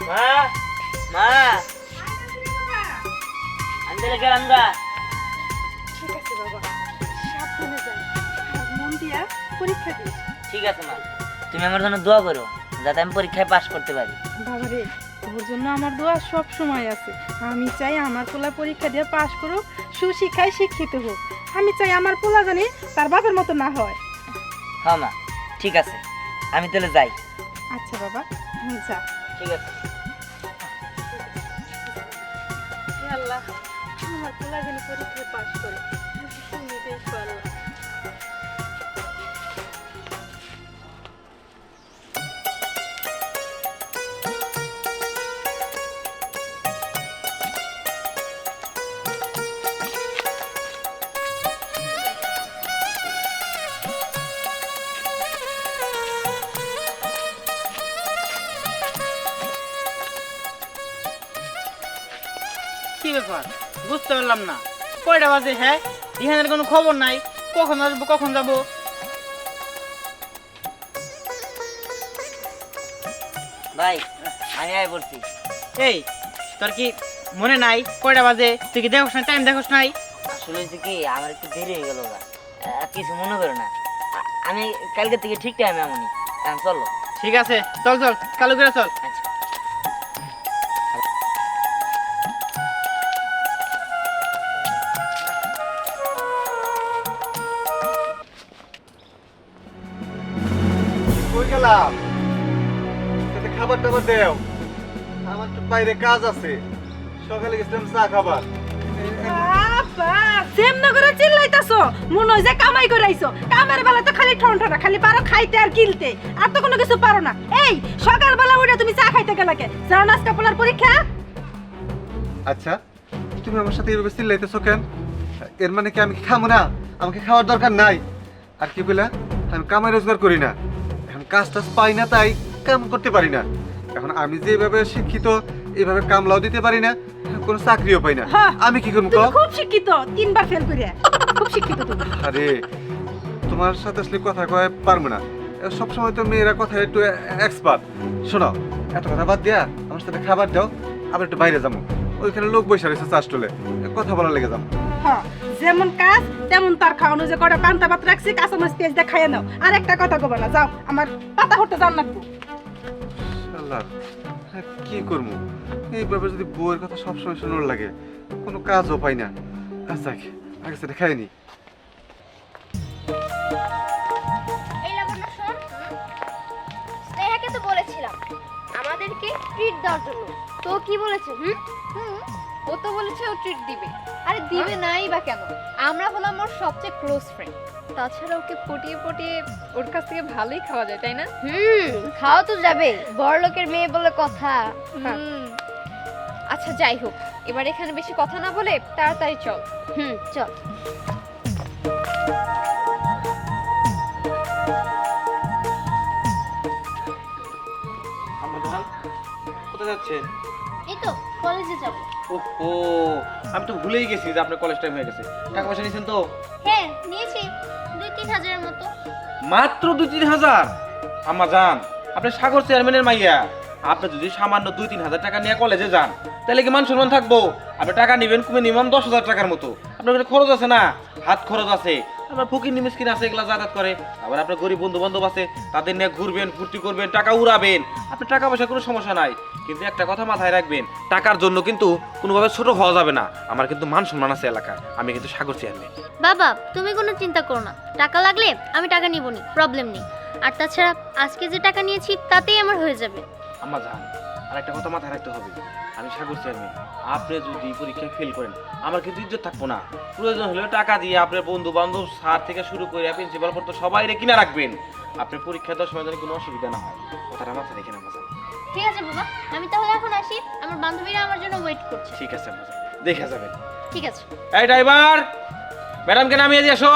মা মা আন্দরে গেলাম গা। ঠিক আছে বাবা, সাবধানে যাই, আর মন দিয়া পরীক্ষা দিস। ঠিক আছে মা, তুমি আমার জন্য দোয়া করো যাতে আমি পরীক্ষায় পাশ করতে পারি। বাবারে, তোর জন্য আমার দোয়া সব সময় আছে। আমি চাই আমার পোলা পরীক্ষা দিয়ে পাশ করুক, সুশিক্ষায় শিক্ষিত হোক। আমি চাই আমার পোলা জানি তার বাপের মতো না হয়। হ্যাঁ মা, ঠিক আছে, আমি তাহলে যাই। আচ্ছা বাবা, যা। ঠিক আছে। হে আল্লাহ, আমার পোলা যেন পরীক্ষায় পাশ করে। তুমি দেখো আল্লাহ। কি ব্যাপার বুঝতে পারলাম না, কয়টা বাজে? হ্যাঁ, এখানের কোনো খবর নাই, কখন আসবো কখন যাব? ভাই, আমি আয় পড়ছি। এই, তোর কি মনে নাই কয়টা বাজে? তুই কি দেখোস না, টাইম দেখোস নাই? আসলে হচ্ছে কি, আমার একটু দেরি হয়ে গেল গা। কিছু মনে করো না, আমি কালকে থেকে ঠিক টাইমে এমনই। চলো। ঠিক আছে, চল চল, চালু করে চল। আচ্ছা। কই গেলাম? সাথে খাবার টাবার দেও, আমার তো বাইরে কাজ আছে। সকালে গেছিলাম চা খাবার। বাবা, সেম না করে চিল্লাইতাছো, মনে হয় যে কামাই করে আইছো। কামের বেলা তো খালি ঠনঠনা, খালি পারো খাইতে আর গিলতে, আর তো কোনো কিছু পারো না। এই সকালবেলা উঠে তুমি চা খাইতে গেলা কে? যাও না আজকে পোলার পরীক্ষা। আচ্ছা, তুমি আমার সাথে এইভাবে চিল্লাইতেছো কেন? এর মানে কি আমি কি খাবো না? আমাকে খাওয়ার দরকার নাই। আর কি বলে, আমি কামাই রোজগার করি না, এখন কাজ টাজ পাই না, তাই কাম করতে পারি না। এখন আমি যেভাবে শিক্ষিত, এইভাবে কামলাও দিতে পারি না, কোনো চাকরিও পাই না। হ্যাঁ, আমি কি করবো? তুমি খুব শিক্ষিত, 3 বার ফেল করিয়া খুব শিক্ষিত তুমি। আরে, তোমার সাথে আসলে কথা কয়ে পারবো না। সবসময় তো মেয়েরা কথা একটু এক্সপার্ট। শোনো, এত কথা বাদ দিয়া আমার সাথে খাবার দাও, আবার একটু বাইরে যাবো। ওইখানে লোক বসে রয়েছে চাষ টলে, কথা বলার লেগে যাবো। হ্যাঁ, যেমন কাজ তেমন তার খাওয়ানো। যে কটা পান্তা ভাত রাখছি, কাঁচা মাছ পেঁয়াজ দিয়ে খাইয়ে নাও। আর একটা কথা কবে না, যাও, আমার পাতা হতে জান লাগবো। আল্লাহ, কি করবো? এইভাবে যদি বউয়ের কথা সবসময় শোনার লাগে, কোনো কাজও পাই না। আচ্ছা, আগে সেটা খাইনি। এই লাবণ্য শোন, স্নেহাকে তো বলেছিলাম আমাদেরকে ট্রিট দেওয়ার জন্য। তো কি বলেছে? ও তো বলেছে ও ট্রিট দিবে। আরে দিবে নাই বা কেন? আমরা হলাম ওর সবচেয়ে ক্লোজ ফ্রেন্ড। তাছাড়া ওকে পটিয়ে পটিয়ে ওর কাছ থেকে ভালোই খাওয়া যায়, তাই না? খাওয়া তো যাবে, বড় লোকের মেয়ে বলে কথা। আচ্ছা যাই হোক, এবার এখানে বেশি কথা না বলে তাড়াতাড়ি চল। চল। কোথায় যাচ্ছেন? এই তো কলেজে যাব। ওহো, আমি তো ভুলেই গেছি যে আপনার কলেজ টাইম হয়ে গেছে। টাকা পয়সা নিয়েছেন তো? হ্যাঁ, নিয়েছি 2-3 হাজারের মতো। মাত্র 2-3 হাজার? আম্মা জান, আপনি সাগর চেয়ারম্যানের মাইয়া, আপনি যদি সামান্য 2-3 হাজার টাকা নিয়ে কলেজে যান, তাহলে কি মান সম্মান থাকবো? আপনি টাকা নেবেন কমে নিমান 10,000 টাকার মতো। আপনার কাছে খরচ আছে না, হাত খরচ আছে। আপনার ফকির নিমিসকিন আছে, এগুলা যাতায়াত করে। আবার আপনার গরিব বন্ধু বান্ধব আছে, তাদের নিয়ে ঘুরবেন, ফুর্তি করবেন, টাকা উড়াবেন। আপনার টাকা পয়সা কোনো সমস্যা নাই, কিন্তু একটা কথা মাথায় রাখবেন, টাকার জন্য কিন্তু কোনোভাবে ছোট হওয়া যাবে না। আমার কিন্তু মান সম্মান আছে এলাকায়, আমি কিন্তু সাগর চেয়ারম্যান। বাবা, তুমি কোনো চিন্তা করো না, টাকা লাগলে আমি টাকা নিব নি, প্রবলেম নেই। আর তাছাড়া আজকে যে টাকা নিয়েছি তাতেই আমার হয়ে যাবে। আম্মা জান, আর একটা কথা মাথায় রাখতে হবে, আমি সাগর চেয়ারম্যান। আপনি যদি পরীক্ষায় ফেল করেন, আমার কিন্তু ইজ্জত থাকবো না। প্রয়োজন হলে টাকা দিয়ে আপনার বন্ধু বান্ধব, স্যার থেকে শুরু করে প্রিন্সিপাল পর্যন্ত সবাই কিনা রাখবেন। আপনার পরীক্ষা দেওয়ার সময় যেন কোনো অসুবিধা না হয়, কথাটা মাথায় রেখে না। আম্মা জান, ঠিক আছে বাবা, আমি তাহলে এখন আসি, আমার বান্ধবীরা আমার জন্য ওয়েট করছে। ঠিক আছে আম্মা জান, দেখে যাবেন। ঠিক আছে। এই ড্রাইভার, ম্যাডামকে নামিয়ে দিয়ে আসো।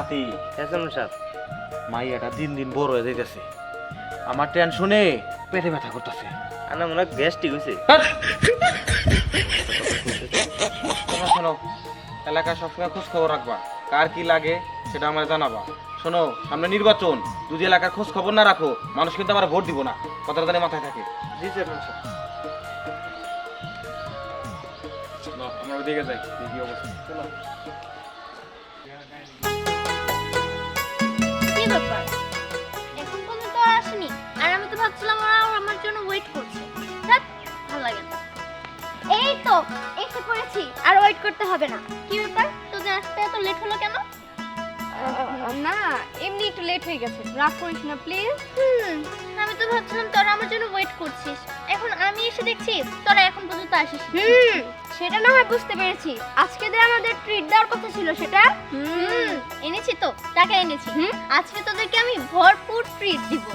আতি, স্যার, মাইয়াটা দিন দিন বড় হয়ে যাইতেছে, আমার টেনশনে পেটে ব্যথা করতেছে। আনা মনে হয় গ্যাস্ট্রিক হয়েছে। শোনো শোনো, এলাকায় সবসময় খোঁজ খবর রাখবা, কার কি লাগে সেটা আমার জানাবা। শোনো সামনে নির্বাচন, যদি এলাকার খোঁজ খবর না রাখো মানুষ কিন্তু আমার ভোট দিব না, কথাটা জানি মাথায় থাকে। জি চেয়ারম্যান সাহেব। নাও, আমরা ওদিকে যাই, দেখি অবস্থা। কি ব্যাপার এখন পর্যন্ত আর আসেনি? আর আমি তো ভাবছিলাম ওরা আমার জন্য ওয়েট করছে। ধ্যাৎ, ভালো লাগে না। এই তো এসে পড়েছি, আর ওয়েট করতে হবে না। কি ব্যাপার তোদের আসতে এত লেট হলো কেন? না এমনি একটু লেট হয়ে গেছে, রাগ করিস না প্লিজ। আমি তো ভাবছিলাম তোরা আমার জন্য ওয়েট করছিস, এখন আমি এসে দেখছি তোরা এখন পর্যন্ত আসিস। সেটা না হয় বুঝতে পেরেছি, আজকে আমাদের ট্রিট দেওয়ার কথা ছিল সেটা। এনেছি তো, টাকা এনেছি। আজকে তোদেরকে আমি ভরপুর ট্রিট দিব।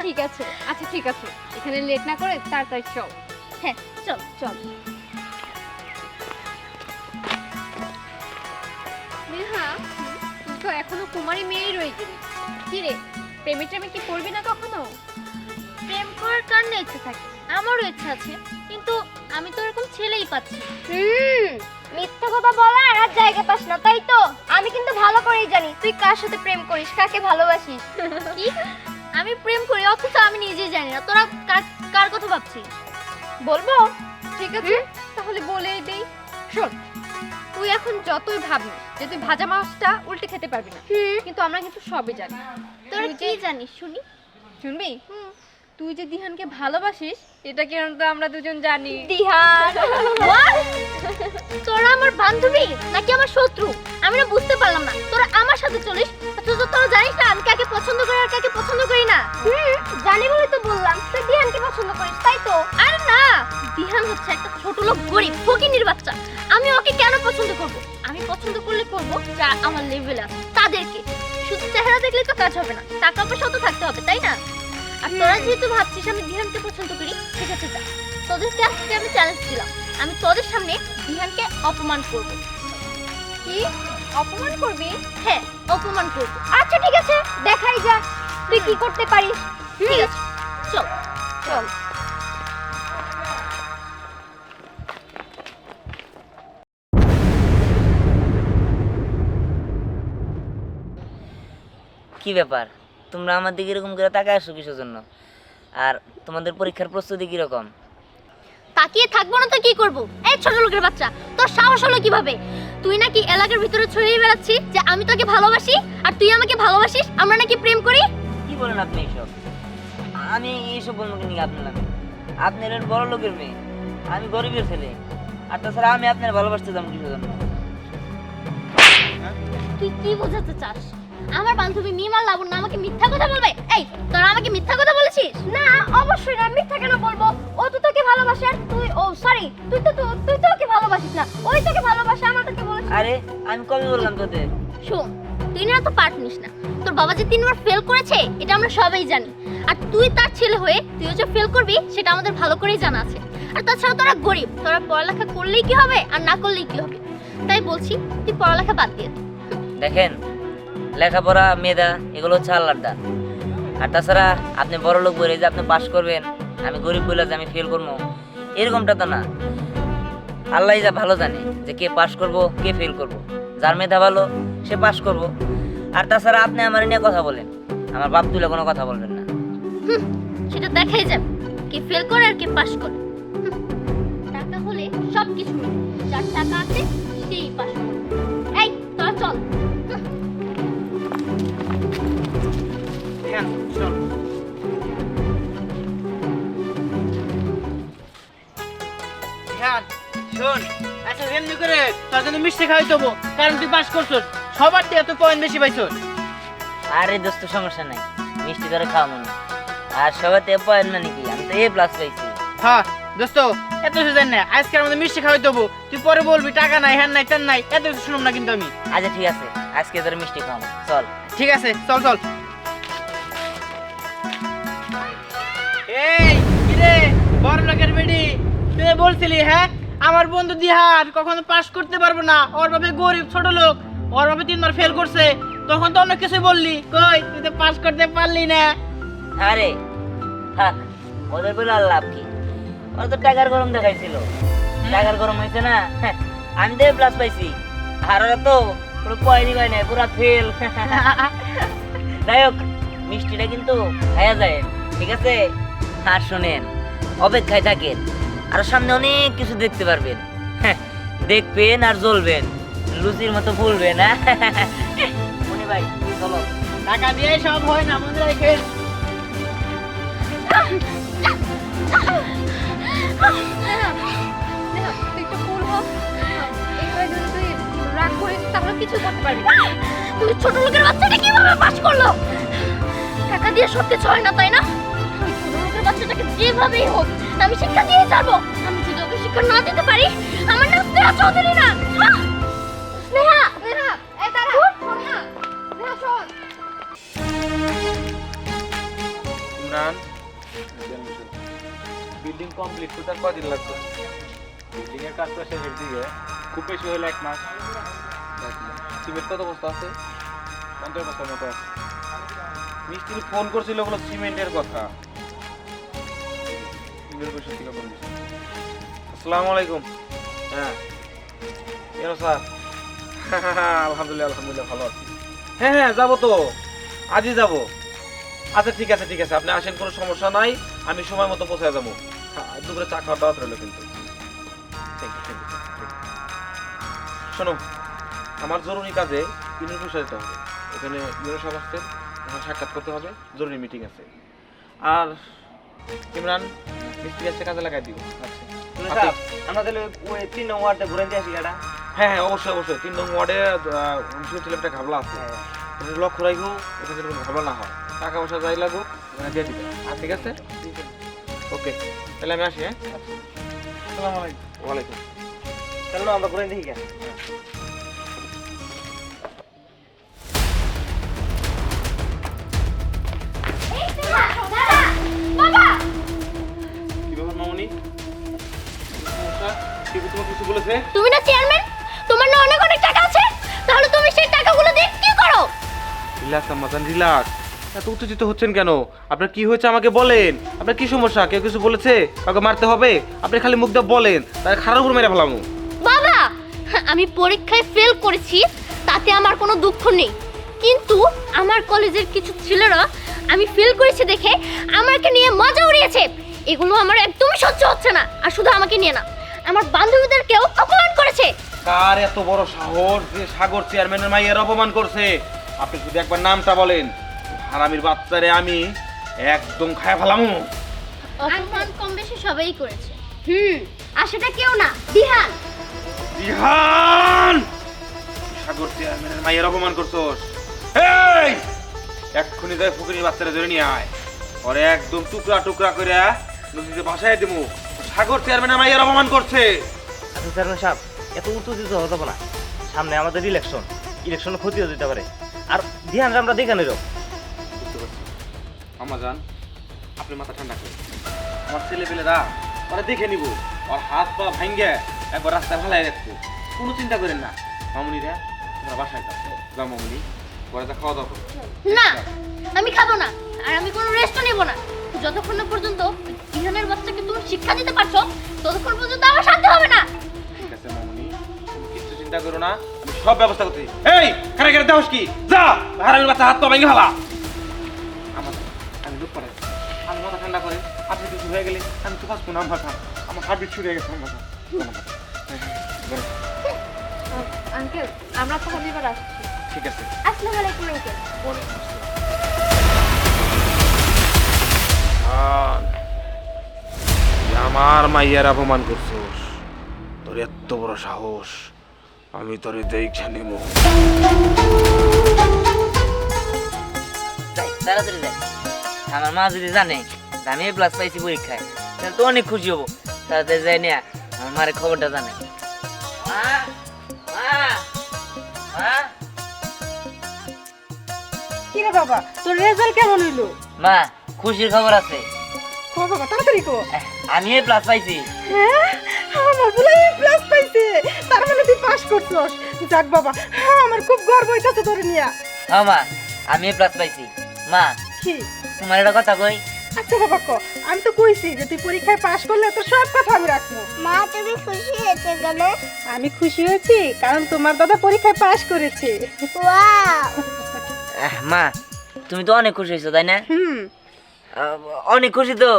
ঠিক আছে, আচ্ছা ঠিক আছে, এখানে লেট না করে তাড়াতাড়ি চল। হ্যাঁ চল চল। নেহা, তুই তো এখনো কুমারী মেয়েই রয়ে গেলি। কি রে, প্রেমে টেমে কি করবি না কখনো? প্রেম করার কারণে ইচ্ছে থাকে, আমারও ইচ্ছা আছে, কিন্তু আমি তো এরকম ছেলেই পাচ্ছি। মিথ্যা কথা বলার আর জায়গা পাস না, তাই তো? আমি কিন্তু ভালো করেই জানি তুই কার সাথে প্রেম করিস, কাকে ভালোবাসিস। কি? আমি প্রেম করি অথচ আমি নিজেই জানি না। তোরা কার কথা ভাবছিস? বলবো? ঠিক আছে, তাহলে বলেই দেই। শোন, তুই এখন যতই ভাবনি যে তুই ভাজা মাছটা উল্টে খেতে পারবি না, কিন্তু আমরা কিন্তু সবই জানি। তোরা কি জানিস শুনি? শুনবি? তুই যে দিহানকে ভালোবাসিস এটা কিন্তু আমরা দুজন জানি। দিহান? তোরা আমার বান্ধবী নাকি আমার শত্রু? আমি না বুঝতে পারলাম না। তোরা আমার সাথে চলিস অথচ তোরা জানিস না আমি কাকে পছন্দ করি আর কাকে পছন্দ করি না। জানি বলে তো বললাম তুই দিহানকে পছন্দ করিস, তাই তো? আরে না, দিহান হচ্ছে একটা ছোট লোক, গরিব ফকিনীর বাচ্চা। আমি ওকে কেন পছন্দ করব? আমি পছন্দ করলে করব যারা আমার লেভেল আছে তাদেরকে। শুধু চেহারা দেখলে তো কাজ হবে না, টাকা পয়সাও তো থাকতে হবে, তাই না? আর তোরা যেহেতু ভাবছিস আমি দিহানকে পছন্দ করি, ঠিক আছে যা, তোদেরকে আজকে আমি চ্যালেঞ্জ দিলাম, আমি তোদের সামনে দিহানকে অপমান করব। কি অপমান করবি? হ্যাঁ, অপমান করব। আচ্ছা ঠিক আছে, দেখাই যা তুই কি করতে পারিস। ঠিক আছে, চল চল। কি ব্যাপার, তোমরা আমার দিকে এরকম করে তাকায় আসো কিসের জন্য? আর তোমাদের পরীক্ষার প্রস্তুতি কিরকম? তাকিয়ে থাকবো না তো কি করব? এই ছোট লোকের বাচ্চা, তোর সাহস হলো কিভাবে? তুই নাকি এলাকার ভিতরে ছড়িয়ে বেড়াচ্ছিস যে আমি তোকে ভালোবাসি আর তুই আমাকে ভালোবাসিস, আমরা নাকি প্রেম করি। কি বলেন আপনি এইসব? আমি এইসব বলবো কি আপনার নামে? আপনি হলেন বড় লোকের মেয়ে, আমি গরিবের ছেলে। আর তাছাড়া আমি আপনার ভালোবাসতে যাবো কিসের জন্য? তুই কি বোঝাতে চাস? আমার বান্ধবী মিমা লাবণ্য আমাকে মিথ্যা কথা বলবে? এই তোরা আমাকে মিথ্যা কথা বলেছিস? না অবশ্যই না, মিথ্যা কেন বলবো? ও তো তোকে ভালোবাসে আর তুই, ও সরি, তুই তো ওকে ভালোবাসিস না, ওই তোকে ভালোবাসে, আমাদেরকে বলেছিস। আরে আমি কবে বললাম তোদের? শোন, তুই না তো পার্ট নিস না। তোর বাবা যে 3বার ফেল করেছে এটা আমরা সবাই জানি, আর তুই তার ছেলে হয়ে তুইও যে ফেল করবি সেটা আমাদের ভালো করেই জানা আছে। আর তাছাড়া তোরা গরিব, তোরা পড়ালেখা করলেই কি হবে আর না করলেই কি হবে? তাই বলছি তুই পড়ালেখা বাদ দিয়ে দে। দেখেন, লেখাপড়া মেধা এগুলো হচ্ছে আল্লাহর দান। আর তাছাড়া আপনি বড় লোক বলে যে আপনি পাশ করবেন, আমি গরিব বলে যে আমি ফেল করবো, এরকমটা তো না। আল্লাহ যা ভালো জানে যে কে পাশ করব কে ফেল করব। যার মেধা ভালো সে পাশ করব। আর তাছাড়া আপনি আমার নিয়ে কথা বলেন, আমার বাপ তুলে কোনো কথা বলবেন না। সেটা দেখাই যাবে কে ফেল করে আর কে পাস করে। টাকা হলে সব কিছু মিলে, যার টাকা আছে সেই পাস করে। এই তোরা চল। হ্যাঁ চল। হ্যাঁ শোন, আচ্ছা এমনি করে তোর জন্য মিষ্টি খাওয়াই দেবো, কারণ তুই পাস করছস, সবার দিয়ে এত পয়েন্ট বেশি পাইছস। আরে দোস্ত সমস্যা নাই, মিষ্টি করে খাওয়াবো না। আর সবাইতে পয়েন্ট মানে কি, আমি তো A+ পাইছি। হ্যাঁ দোস্ত, এত সুযোগ না, আজকের আমাদের মিষ্টি খাওয়াই দেবো, তুই পরে বলবি টাকা নাই, হ্যাঁ নাই, তেন নাই, এত কিছু শুনুম না কিন্তু আমি। আচ্ছা ঠিক আছে, আজকে তোর মিষ্টি খাওয়াবো, চল। ঠিক আছে চল চল। এই কিরে বড় লোকের বেডি, তুই বলছিলি হ্যাঁ আমার বন্ধু দিহার কখনো পাস করতে পারবো না, ওর বাবা গরিব ছোট লোক, ওর বাবা 3বার ফেল করছে, তখন তো অনেক কিছু বললি, কই তুই তো পাস করতে পারলি না। আরে থাক, ওদের বলে আর লাভ কি? ওরা তো টাকার গরম দেখাইছিল, টাকার গরম হয়েছে না। আমি তো A+ পাইছি, আর ওরা তো পুরো পয়েন্টই পাই নাই, পুরা ফেল। যাই হোক মিষ্টিটা কিন্তু খায়া যায়, ঠিক আছে? আর শোনেন, অপেক্ষায় থাকেন, আর সামনে অনেক কিছু দেখতে পারবেন। হ্যাঁ, দেখবেন আর জ্বলবেন, লুচির মতো ফুলবেন। হ্যাঁ মনি ভাই চলো। টাকা দিয়ে সব হয় না, মনে রাখেন। নেহা, নেহা, তুই একটু cool হ। এইভাবে যদি তুই রাগ করিস তাহলে কিছু করতে পারবি না। তুমি ছোট লোকের বাচ্চাটা কিভাবে পাস করলো? টাকা দিয়ে সব কিছু হয় না, তাই না? ওই ছোট লোকের বাচ্চাটাকে যেভাবেই হোক আমি শিক্ষা দিয়ে ছাড়বো। আমি যদি ওকে শিক্ষা না দিতে পারি, আমার নাম স্নেহা চৌধুরী না। স্নেহা, নেহা, এই দাঁড়া, নেহা, নেহা শোন। ইমরান, বিল্ডিং কমপ্লিট করতে আর কদিন লাগবে? বিল্ডিং এর কাজ তো শেষের দিকে, খুব বেশি হলে 1 মাস। সিমেন্ট কত বস্তা আছে? 50 বছর মতো আছে। মিস্ত্রি ফোন করছিল বলো সিমেন্টের কথা। আসসালামু আলাইকুম। হ্যাঁ কেন স্যার? আলহামদুলিল্লাহ আলহামদুলিল্লাহ ভালো আছি। হ্যাঁ হ্যাঁ যাবো তো, আজই যাবো। আচ্ছা ঠিক আছে ঠিক আছে, আপনি আসেন, কোনো সমস্যা নাই, আমি সময় মতো পৌঁছায় যাবো। দুপুরে চা খাওয়ার দাওয়াত রইলো কিন্তু। Thank you, thank you, thank you. শোনো, আমার জরুরি কাজে ইউনিয়ন যেতে হবে, ওখানে ইউনিয়ন সভা আসছে, এখন সাক্ষাৎ করতে হবে, জরুরি মিটিং আছে। আর ইমরান মিস্ত্রি আসছে, কাজে লাগাই দিব। আচ্ছা আমরা তাহলে ওই 3 নং ওয়ার্ডে ঘুরে দিয়ে আসি গাড়া। হ্যাঁ হ্যাঁ অবশ্যই অবশ্যই, 3 নং ওয়ার্ডে শুনছিলাম একটা ঘাবলা আছে, লক্ষ্য রাখবো এখানে কোনো ঘাবলা না হয়, টাকা পয়সা যাই লাগুক ওখানে দিয়ে দিবে। আর ঠিক আছে, ওকে তাহলে আমি আসি। হ্যাঁ আসসালামু আলাইকুম। ওয়ালাইকুম। চলো আমরা ঘুরে দেখি গা। এই স্নেহা, দাঁড়া, বাবা। কি ব্যাপার মামনি? সমস্যা? কি তোমার কিছু বলেছে? তুমি না চেয়ারম্যান, তোমার না অনেক অনেক টাকা আছে, তাহলে তুমি সেই টাকাগুলো দিয়ে কি করো? রিল্যাক্স আম্মাজান রিল্যাক্স, এত উত্তেজিত হচ্ছেন কেন? আপনার কি হয়েছে আমাকে বলেন, আপনার কি সমস্যা? কেউ কিছু বলেছে? কাউকে মারতে হবে? আপনি খালি মুখ দিয়ে বলেন, তার খারাপ উপর মেরে ফেলাম। বাবা, আমি পরীক্ষায় ফেল করেছি, তাতে আমার কোনো দুঃখ নেই, কিন্তু আমার কলেজের কিছু ছেলেরা আমি ফেল করেছি দেখে আমাকে নিয়ে মজা উড়িয়েছে। এগুলো আমার একদমই সহ্য হচ্ছে না। আর শুধু আমাকে নিয়ে না, আমার বান্ধবীদেরকেও অপমান করেছে। কার এত বড় সাহস যে সাগর চেয়ারম্যানের মাইয়ের অপমান করছে? আপনি যদি একবার নামটা বলেন, হারামির বাচ্চারে আমি একদম খায় ফেলামু। অপমান কম বেশি সবাই করেছে। আর সেটা কেউ না, বিহান। বিহান, সাগর চেয়ারম্যানের মাইয়ের অপমান করছস? এই এক্ষুনি যাই ফুকুরির বাচ্চারা ধরে নিয়ে আয়, ওরে একদম টুকরা টুকরা করে নদীতে ভাসায় দিমু। সাগর চেয়ারম্যানের মাইয়ের অপমান করছে। আচ্ছা চেয়ারম্যান সাহেব, এত উত্তেজিত হতে হবে না, সামনে আমাদের ইলেকশন ক্ষতি হয়ে যেতে পারে, আর ধ্যান আমরা দেখে নিল। বুঝতে পারছি আমা জান, আপনি মাথা ঠান্ডা করুন। আমার ছেলেপেলেরা ওরা দেখে নিব, ওর হাত পা ভাঙ্গে একবার রাস্তায় ভালাই রাখবো, কোনো চিন্তা করেন না। মামুনিরা তোমরা বাসায় যাও, যাও মামুনি, পরে যা খাওয়া দাওয়া করো। না, আমি খাবো না, আর আমি কোনো রেস্টও নেব না যতক্ষণ না পর্যন্ত বিহানের বাচ্চাকে তুমি শিক্ষা দিতে পারছো, ততক্ষণ পর্যন্ত আমার শান্তি হবে না। ঠিক আছে মামুনি, তুমি কিছু চিন্তা করো না, আমি সব ব্যবস্থা করছি। এই খারে খারে দেওয়াস কি, যা হারামির বাচ্চা হাত পা ভাঙ্গে ফেলা। আমি দুঃখ করে, আমি মাথা ঠান্ডা করে, আপনি কিছু হয়ে গেলে আমি তো বাঁচবো না। আমার হার্টবিট শুরু হয়ে গেছে। আঙ্কেল, আমরা তাহলে এবার আসছি। ঠিক আছে। আসসালামু আলাইকুম আঙ্কেল। ওয়ালাইকুম আসসালাম। আমার মাইয়ার অপমান করছোস, তোর এত বড় সাহস, আমি তোরে দেখে নেব। যাই তাড়াতাড়ি যাই, আমার মা যদি জানে যে আমি A+ পাইছি পরীক্ষায়, তাহলে তো অনেক খুশি হবো। তাড়াতাড়ি যাই না আমার মারে খবরটা জানে। মা, মা, মা, কি রে বাবা, তোর রেজাল্ট কেমন হইলো? মা খুশির খবর আছে, ও বাবা তাড়াতাড়ি কো। আমি A+ পাইছি। হ্যাঁ, আমার বলে প্লাস পাইছে, তার মানে তুই পাস করছস। যাক বাবা, আমার খুব গর্ব হইতাছে তোরে নিয়া। হ্যাঁ মা, আমি A+ পাইছি। মা কি? তোমার একটা কথা কই। আচ্ছা বাবা ক, আমি তো কইছি যে তুই পরীক্ষায় পাস করলে তোর সব কথা আমি রাখবো। মা, তুমি খুশি হয়েছে কেন? আমি খুশি হয়েছি কারণ তোমার দাদা পরীক্ষায় পাস করেছে। ওয়াও! মা তুমি তো অনেক খুশি হয়েছো তাই না? হুম, অনেক খুশি তো।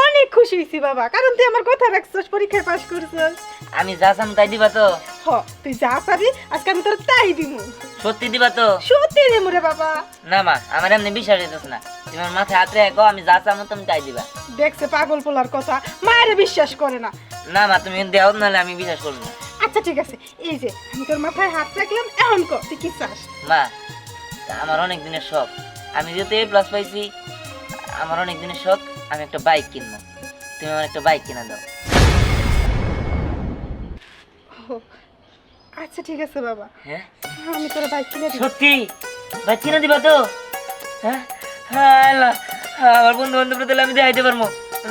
অনেক খুশি হয়েছি বাবা, কারণ তুই আমার কথা রাখছিস, পরীক্ষায় পাশ করছিস। আমি যা চাম তাই দিবা তো? হ, তুই যা চাবি আজকে আমি তোর তাই দিমু। সত্যি দিবা তো? সত্যি দিমু রে বাবা। না মা, আমার এমনি বিশ্বাস হইতেছ না। তুমি আমার মাথায় হাত রেখো, আমি যা চাম তুমি তাই দিবা। দেখছে পাগল পোলার কথা, মায়ের বিশ্বাস করে না। না মা, তুমি দেও, নাহলে আমি বিশ্বাস করবো না। আচ্ছা ঠিক আছে, এই যে আমি তোর মাথায় হাত রাখলাম, এখন কর তুই কি চাস। মা, আমার অনেক দিনের শখ, আমি যেহেতু A+ পাইছি, আমার অনেক দিনের শখ আমি একটা বাইক কিনবো। তুমি আমার একটা বাইক কিনা দাও। ও, আচ্ছা ঠিক আছে বাবা, হ্যাঁ আমি তোর বাইক কিনে দিব। সত্যি বাইক কিনা দিবা তো? হ্যাঁ আল্লাহ, আমার বন্ধু বান্ধবরা তাহলে আমি দেখাইতে পারবো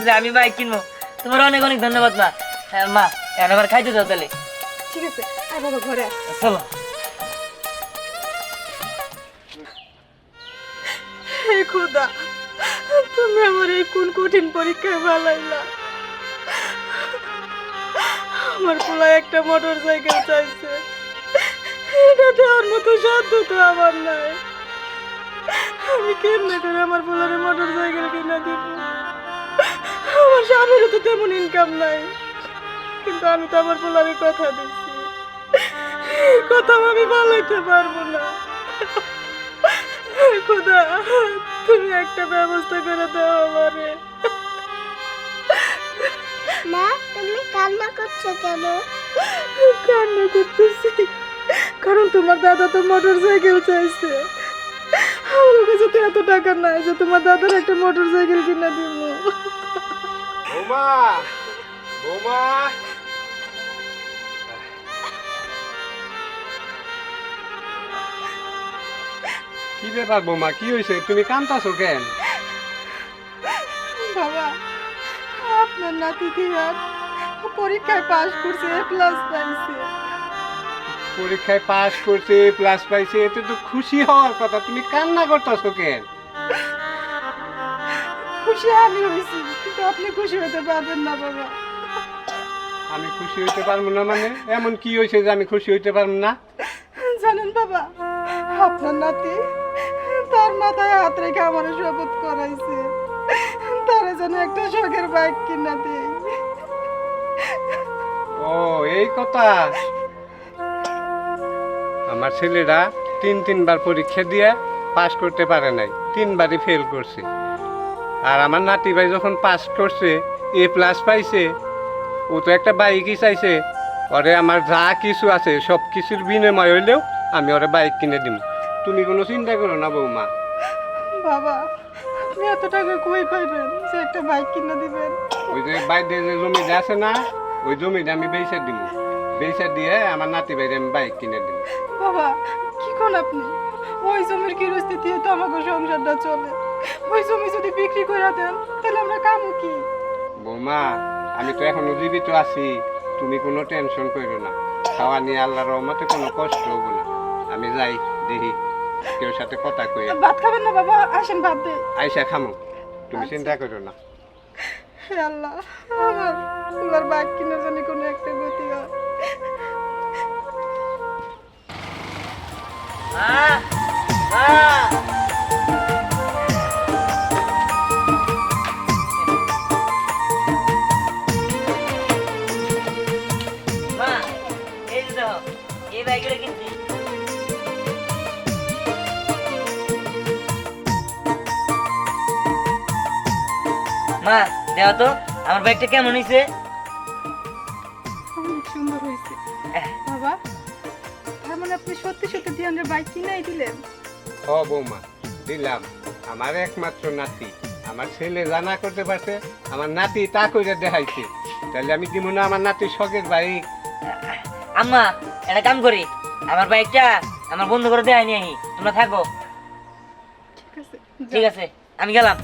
যে আমি বাইক কিনবো। তোমার অনেক অনেক ধন্যবাদ মা। হ্যাঁ মা, এখন আবার খাইতে দাও তাহলে। ঠিক আছে, আর বাবা ঘরে আয়। চলো। হে খোদা, তুমি আমার এই কোন কঠিন পরীক্ষায় ভালাইলা। আমার পোলা একটা মোটর সাইকেল চাইছে, এটা দেওয়ার মতো সাধ্য তো আমার নাই। আমি কেমনে করে আমার পোলারে মোটর সাইকেল কিনে দিব? আমার স্বামীরও তো তেমন ইনকাম নাই, কিন্তু আমি তো আমার পোলারে কথা দিচ্ছি, কথা আমি ভালাইতে পারবো না। খোদা, তুমি একটা ব্যবস্থা করে দাও আমারে। মা তুমি কান্না করছো কেন? কান্না করতেছি কারণ তোমার দাদা তো মোটর সাইকেল চাইছে। আমার কাছে তো এত টাকা নাই যে তোমার দাদার একটা মোটর সাইকেল কিনে দিব। বৌমা, বৌমা, কি ব্যাপার বৌমা, কি হয়েছে? তুমি কাঁদতাছো কেন? বাবা, আপনার নাতি দিহার পরীক্ষায় পাশ করছে, A+ পাইছে। পরীক্ষায় পাস করছে, A+ পাইছে, এতে তো খুশি হওয়ার কথা, তুমি কান্না করতেছো কেন? খুশি আমি হয়েছি, কিন্তু আপনি খুশি হতে পারবেন না বাবা। আমি খুশি হইতে পারবো না মানে? এমন কি হয়েছে যে আমি খুশি হইতে পারবো না? জানেন বাবা, আপনার নাতি তার মাথায় হাত রেখে আমার শপথ করাইছে তারা যেন একটা শখের বাইক কিনা দেয়। ও এই কথা। আমার ছেলেরা তিনবার পরীক্ষা দিয়ে পাস করতে পারে নাই, 3বারই ফেল করছে। আর আমার নাতি ভাই যখন পাস করছে, A+ পাইছে, ও তো একটা বাইকই চাইছে। ওরে আমার যা কিছু আছে সব কিছুর বিনিময় হইলেও আমি ওরে বাইক কিনে দিব। তুমি কোনো চিন্তা করো না বৌমা। বাবা, আপনি এত টাকা কই পাইবেন যে একটা বাইক কিনে দিবেন? ওই যে বাইরে যে জমিটা আছে না, ওই জমিটা আমি বেচা দিব। বেচা দিয়ে আমার নাতি ভাইরে আমি বাইক কিনে দিব। বাবা, কি কোন আপনি? ওই জমির কিরস্তিতে তো আমাকে সংসারটা চলে। ওই জমি যদি বিক্রি করে দেন তাহলে আমরা কামু কি? বৌমা, আমি তো এখনো জীবিত আছি, তুমি কোনো টেনশন করো না। খাওয়া নিয়ে আল্লাহর রহমতে কোনো কষ্ট হবো না। আমি যাই দেখি কেউ সাথে কথা কই। ভাত খাবেন না বাবা? আসেন ভাত দে। আইসা খামো, তুমি চিন্তা করো না। হে আল্লাহ, আমার ফুলার বাইক কিনার জন্য কোনো একটা গতি হয়। মা, এই যে দেখো, এই বাইকগুলো কিনছি। মা দেখো তো আমার বাইকটা কেমন হয়েছে? অনেক সুন্দর হয়েছে বাবা। তার মানে আপনি সত্যি সত্যি দিয়ানের বাইক কিনাই দিলেন? ও বৌমা, দিলাম। আমার একমাত্র নাতি, আমার ছেলে জানা করতে পারছে, আমার নাতি তা করে দেখাইছে, তাহলে আমি দিব না আমার নাতির শখের বাইক? আম্মা, একটা কাম করি, আমার বাইকটা আমার বন্ধু করে দেয় নিয়ে আহি, তোমরা থাকো। ঠিক আছে, ঠিক আছে, আমি গেলাম।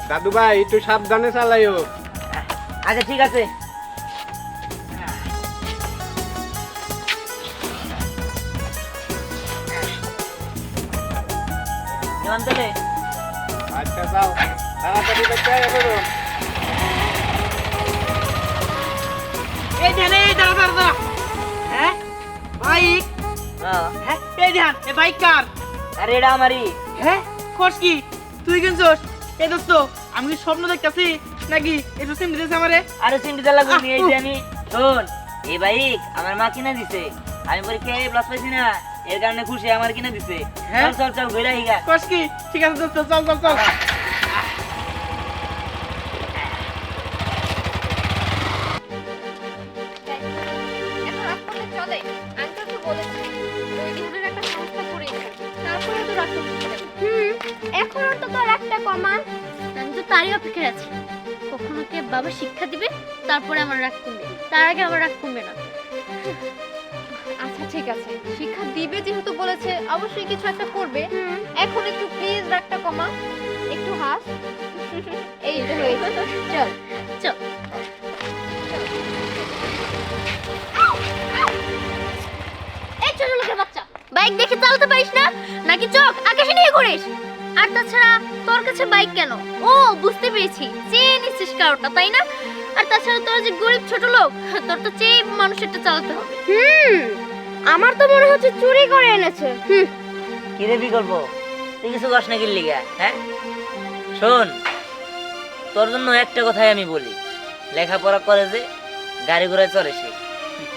দাদু ভাই একটু সাবধানে চালাইও। আচ্ছা ঠিক আছে। যান তাহলে। আচ্ছা যাও, তাড়াতাড়ি করতে হবে। এই ধ্যান, এই দাঁড়া দাঁড়া দাঁড়া। হ্যাঁ বাইক? হ্যাঁ। হ্যাঁ এই ধ্যান, এই বাইক কার? আরে এটা আমারই। হ্যাঁ খোঁজ কি তুই কিনছস? এই দোস্ত আমি কি স্বপ্ন দেখতাছি নাকি এটা সিম দিতেছে আমারে? আরে চিন্তা লাগবে নি, এই যে আমি শোন, এই বাইক আমার মা কিনা দিছে, আমি পরীক্ষায় A+ পাইছি না, এর কারণে খুশি আমার কিনা দিছে। হ্যাঁ? চল চল চল ঘুরে আহিগা। খোঁজ কি? ঠিক আছে দোস্ত, চল চল চল। এত রাগ করলে চলে? আমি তো একটু বলেছি ওই দিনের একটা সংস্থা করেই থাকি, তারপরে তো রাগ করতে হবে। এখন তো তোর একটা কমান, আমি তো তারই অপেক্ষায় আছি। কখনো কে বাবা শিক্ষা দিবে, তারপরে আমার রাগ কমবে, তার আগে আমার রাগ কমবে না। আচ্ছা ঠিক আছে, শিক্ষা দিবে যেহেতু বলেছে অবশ্যই কিছু একটা করবে। এখন একটু প্লিজ রাগটা কমা, একটু হাস। এই তো হয়েছে, চল চল। এই ছোট লোকের বাচ্চা, বাইক দেখে চালাতে পারিস না নাকি চোখ আকাশে নিয়ে ঘুরিস? আর তাছাড়া তোর কাছে বাইক কেন? ও বুঝতে পেরেছি, চেয়ে নিচ্ছিস কারোটা, তাই না? আর তাছাড়া তোর যে গরিব ছোট লোক, তোর তো চেয়ে মানুষেরটা চালাতে হবে। আমার তো মনে হচ্ছে চুরি করে এনেছে। কি রে বিকল্প, তুই কিছু কস না কিনলি গা? হ্যাঁ শোন, তোর জন্য একটা কথাই আমি বলি, লেখাপড়া করে যে গাড়ি ঘোড়ায় চড়ে সে,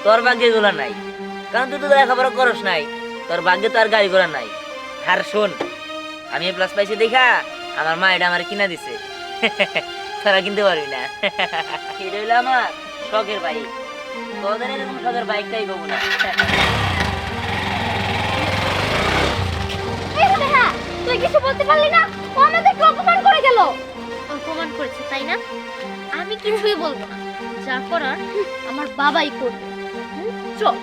তোর ভাগ্যে এগুলো নাই, কারণ তুই তো লেখাপড়া করস নাই, তোর ভাগ্যে তো আর গাড়ি ঘোড়া নাই। আর শোন, আমি A+ পাইছি দেখা আমার মা এটা আমার কিনা দিছে, তোরা কিনতে পারবি না। এটা হইলো আমার শখের বাইক, তোদের এরকম শখের বাইকটাই পাবো না। এই হলে হ্যাঁ, তুই কিছু বলতে পারলি না? ও আমাদেরকে অপমান করে গেল। অপমান করেছে তাই না? আমি কিছুই বলবো না, যা করার আমার বাবাই করবে। চল।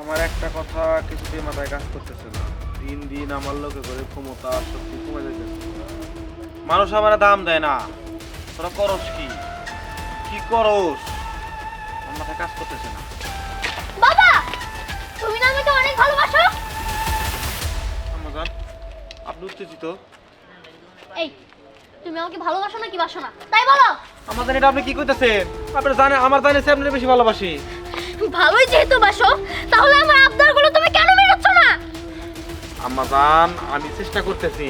আমার একটা কথা কিছুতেই মাথায় কাজ করতেছে না। দিন দিন আমার লোকে করে ক্ষমতা শক্তি কমে যাইতেছে। মানুষ আমার দাম দেয় না। তোরা করস কি? কি করস? আমার মাথায় কাজ করতেছে না। বাবা, তুমি না আমাকে অনেক ভালোবাসো? আমাজান, আপনি উত্তেজিত? এই, তুমি আমাকে ভালোবাসো নাকি বাসো না তাই বলো। আমাজান, এটা আপনি কি কইতাছেন? আপনি জানেন আমার জানেন আপনার বেশি ভালোবাসি। ভালোই যেহেতু বাসো, তাহলে আমার আবদারগুলো তুমি কেন মেটাচ্ছ না? আমাজান, আমি চেষ্টা করতেছি।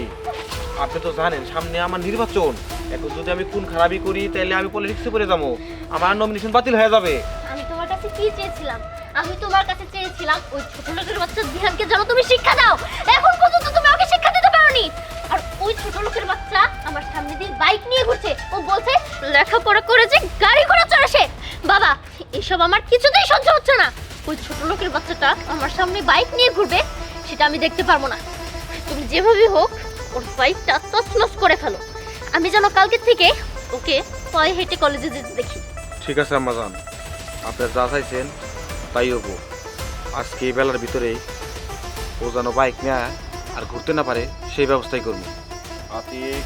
আপনি তো জানেন সামনে আমার নির্বাচন, এখন যদি আমি কোন খারাপই করি তাহলে আমি পলিটিক্সে পড়ে যাবো, আমার নমিনেশন বাতিল হয়ে যাবে। আমি তোমার কাছে কি চেয়েছিলাম? আমি তোমার কাছে চেয়েছিলাম ওই ছোট লোকের বাচ্চা দিহানকে যেন তুমি শিক্ষা দাও। এখন পর্যন্ত তুমি ওকে শিক্ষা দিতে পারোনি। আর ওই ছোট লোকের বাচ্চা আমার সামনে দিয়ে বাইক নিয়ে ঘুরছে, ও বলছে লেখাপড়া করেছে, গাড়ি ঘোড়া চড়ে সে। বাবা, এসব আমার কিছুতেই সহ্য হচ্ছে না। ওই ছোট লোকের বাচ্চাটা আমার সামনে বাইক নিয়ে ঘুরবে, সেটা আমি দেখতে পারবো না। তুমি যেভাবে হোক ওর বাইকটা তছনছ করে ফেলো, আমি যেন কালকে থেকে ওকে পায়ে হেঁটে কলেজে যেতে দেখি। ঠিক আছে আমাজান, আপনার যা চাইছেন তাই হবো। আজকে এই বেলার ভিতরেই ও যেন বাইক নেয় আর ঘুরতে না পারে সেই ব্যবস্থাই করবো। আতিক,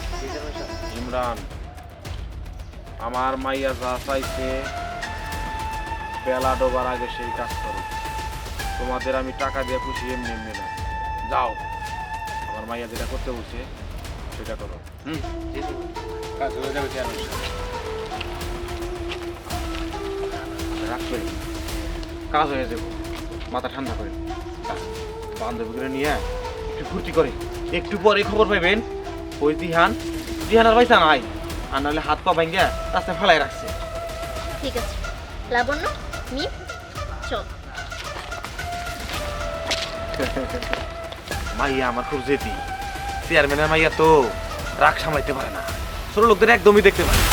ইমরান, আমার মাইয়া যা চাইছে বেলা ডোবার আগে সেই কাজ করো। তোমাদের আমি টাকা দিয়ে খুশি এমনি এমনি না। যাও, আমার মাইয়া যেটা করতে বলছে সেটা করো। কাজ হয়ে যাবে রাখবে, কাজ হয়ে যাবো, মাথা ঠান্ডা করে বান্ধবীগুলো নিয়ে একটু ফুর্তি করে। একটু পরে খবর পাইবেন ওই দিহান আর পয়সা নাই, আর নাহলে হাত পা ভাঙ্গা রাস্তায় ফেলাই রাখছে। ঠিক আছে লাবণ্য, মিম, চল। মাইয়া আমার খুব জেদি, চেয়ারম্যানের মাইয়া তো রাগ সামলাইতে পারে না, ছোট লোকদের একদমই দেখতে পারে না।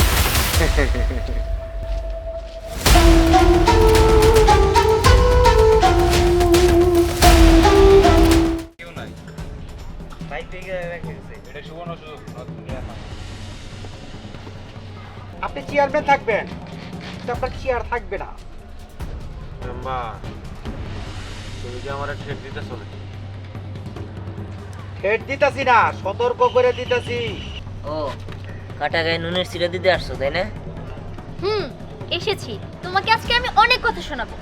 আপনি চেয়ারম্যান থাকবেন, কিন্তু আপনার চেয়ার থাকবে না। তুমি কি আমার ঠেট দিতে চলে? ঠেট দিতাছি না, সতর্ক করে দিতাছি। ও, কাটা গায়ে নুনের সিরা দিতে আসছো তাই না? এসেছি, তোমাকে আজকে আমি অনেক কথা শোনাবো।